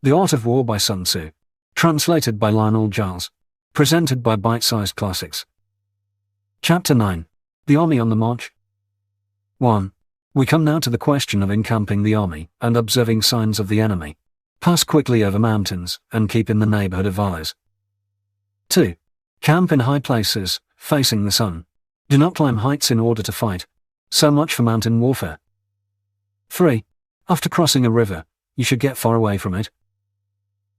The Art of War by Sun Tzu. Translated by Lionel Giles. Presented by Bite-Sized Classics. Chapter 9. The Army on the March. 1. We come now to the question of encamping the army and observing signs of the enemy. Pass quickly over mountains and keep in the neighborhood of valleys. 2. Camp in high places, facing the sun. Do not climb heights in order to fight. So much for mountain warfare. 3. After crossing a river, you should get far away from it.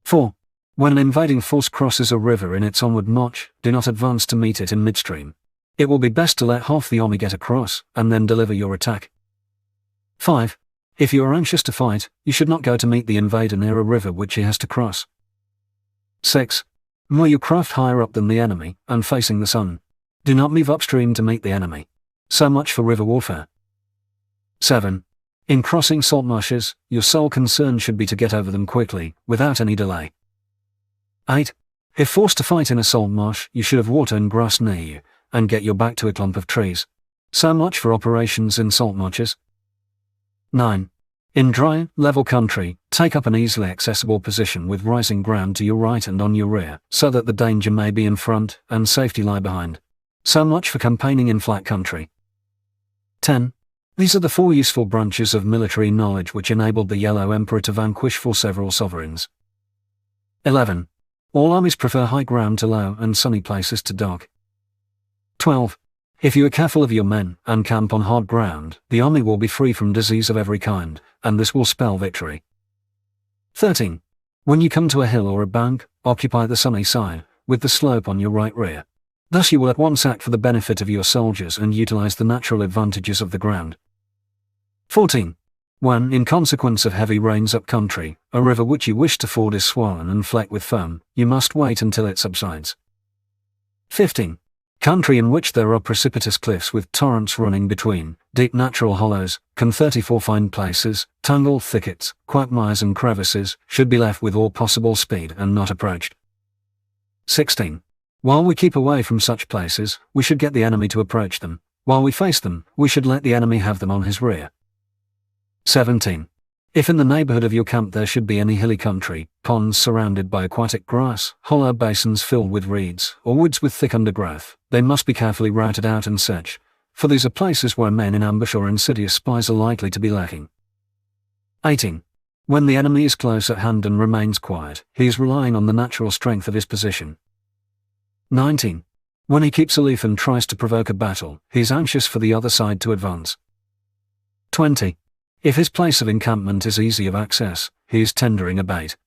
4. When an invading force crosses a river in its onward march, do not advance to meet it in midstream. It will be best to let half the army get across, and then deliver your attack. 5. If you are anxious to fight, you should not go to meet the invader near a river which he has to cross. 6. Moor your craft higher up than the enemy, and facing the sun. Do not move upstream to meet the enemy. So much for river warfare. 7. In crossing salt marshes, your sole concern should be to get over them quickly, without any delay. 8. If forced to fight in a salt marsh, you should have water and grass near you, and get your back to a clump of trees. So much for operations in salt marshes. 9. In dry, level country, take up an easily accessible position with rising ground to your right and on your rear, so that the danger may be in front and safety lie behind. So much for campaigning in flat country. 10. These are the 4 useful branches of military knowledge which enabled the Yellow Emperor to vanquish for several sovereigns. 11. All armies prefer high ground to low and sunny places to dark. 12. If you are careful of your men and camp on hard ground, the army will be free from disease of every kind, and this will spell victory. 13. When you come to a hill or a bank, occupy the sunny side, with the slope on your right rear. Thus you will at once act for the benefit of your soldiers and utilize the natural advantages of the ground. 14. When, in consequence of heavy rains up country, a river which you wish to ford is swollen and flecked with foam, you must wait until it subsides. 15. Country in which there are precipitous cliffs with torrents running between, deep natural hollows, can 34 fine places, tangled thickets, quagmires and crevices, should be left with all possible speed and not approached. 16. While we keep away from such places, we should get the enemy to approach them. While we face them, we should let the enemy have them on his rear. 17. If in the neighborhood of your camp there should be any hilly country, ponds surrounded by aquatic grass, hollow basins filled with reeds, or woods with thick undergrowth, they must be carefully routed out and searched, for these are places where men in ambush or insidious spies are likely to be lurking. 18. When the enemy is close at hand and remains quiet, he is relying on the natural strength of his position. 19. When he keeps aloof and tries to provoke a battle, he is anxious for the other side to advance. 20. If his place of encampment is easy of access, he is tendering a bait.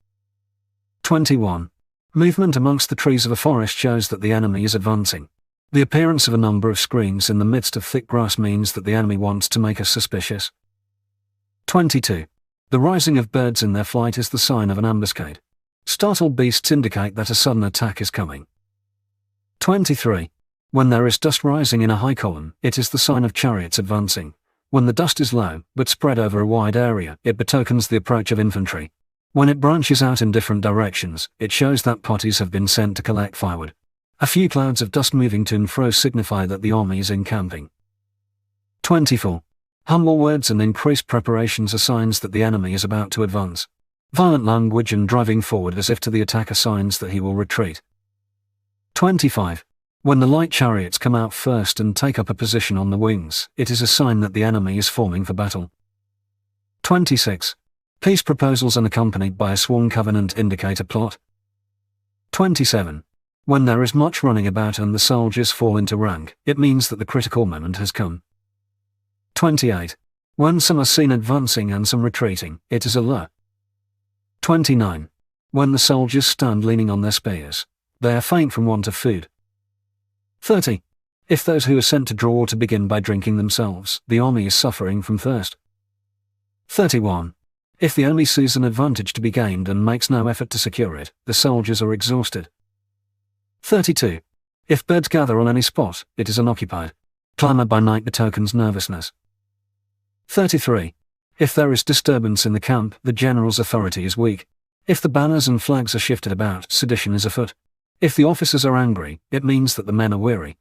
21. Movement amongst the trees of a forest shows that the enemy is advancing. The appearance of a number of screens in the midst of thick grass means that the enemy wants to make us suspicious. 22. The rising of birds in their flight is the sign of an ambuscade. Startled beasts indicate that a sudden attack is coming. 23. When there is dust rising in a high column, it is the sign of chariots advancing. When the dust is low, but spread over a wide area, it betokens the approach of infantry. When it branches out in different directions, it shows that parties have been sent to collect firewood. A few clouds of dust moving to and fro signify that the army is encamping. 24. Humble words and increased preparations are signs that the enemy is about to advance. Violent language and driving forward as if to the attack are signs that he will retreat. 25. When the light chariots come out first and take up a position on the wings, it is a sign that the enemy is forming for battle. 26. Peace proposals unaccompanied by a sworn covenant indicate a plot. 27. When there is much running about and the soldiers fall into rank, it means that the critical moment has come. 28. When some are seen advancing and some retreating, it is a lure. 29. When the soldiers stand leaning on their spears, they are faint from want of food. 30. If those who are sent to draw water begin by drinking themselves, the army is suffering from thirst. 31. If the enemy sees an advantage to be gained and makes no effort to secure it, the soldiers are exhausted. 32. If birds gather on any spot, it is unoccupied. Clamor by night betokens nervousness. 33. If there is disturbance in the camp, the general's authority is weak. If the banners and flags are shifted about, sedition is afoot. If the officers are angry, it means that the men are weary.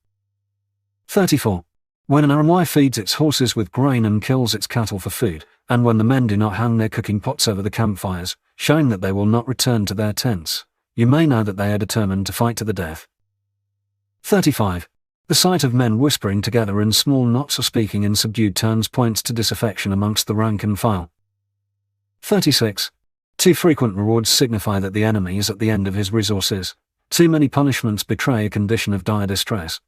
34. When an army feeds its horses with grain and kills its cattle for food, and when the men do not hang their cooking pots over the campfires, showing that they will not return to their tents, you may know that they are determined to fight to the death. 35. The sight of men whispering together in small knots or speaking in subdued tones points to disaffection amongst the rank and file. 36. Too frequent rewards signify that the enemy is at the end of his resources. Too many punishments betray a condition of dire distress.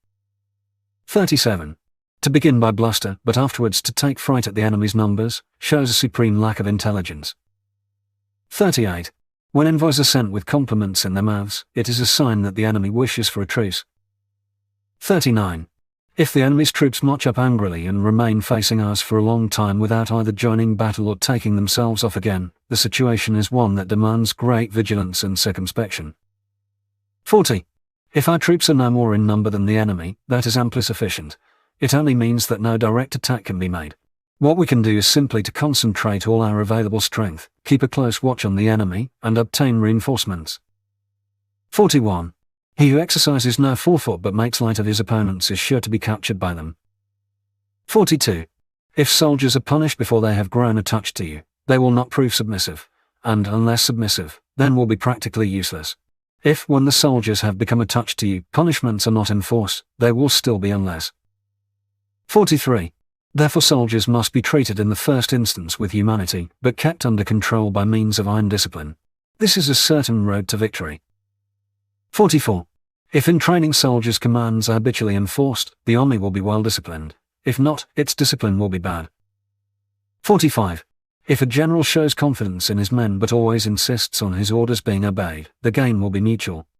37. To begin by bluster, but afterwards to take fright at the enemy's numbers, shows a supreme lack of intelligence. 38. When envoys are sent with compliments in their mouths, it is a sign that the enemy wishes for a truce. 39. If the enemy's troops march up angrily and remain facing us for a long time without either joining battle or taking themselves off again, the situation is one that demands great vigilance and circumspection. 40. If our troops are no more in number than the enemy, that is amply sufficient. It only means that no direct attack can be made. What we can do is simply to concentrate all our available strength, keep a close watch on the enemy, and obtain reinforcements. 41. He who exercises no forethought but makes light of his opponents is sure to be captured by them. 42. If soldiers are punished before they have grown attached to you, they will not prove submissive, and unless submissive, then will be practically useless. If, when the soldiers have become attached to you, punishments are not enforced, they will still be unless. 43. Therefore soldiers must be treated in the first instance with humanity, but kept under control by means of iron discipline. This is a certain road to victory. 44. If in training soldiers' commands are habitually enforced, the army will be well disciplined. If not, its discipline will be bad. 45. If a general shows confidence in his men but always insists on his orders being obeyed, the gain will be mutual.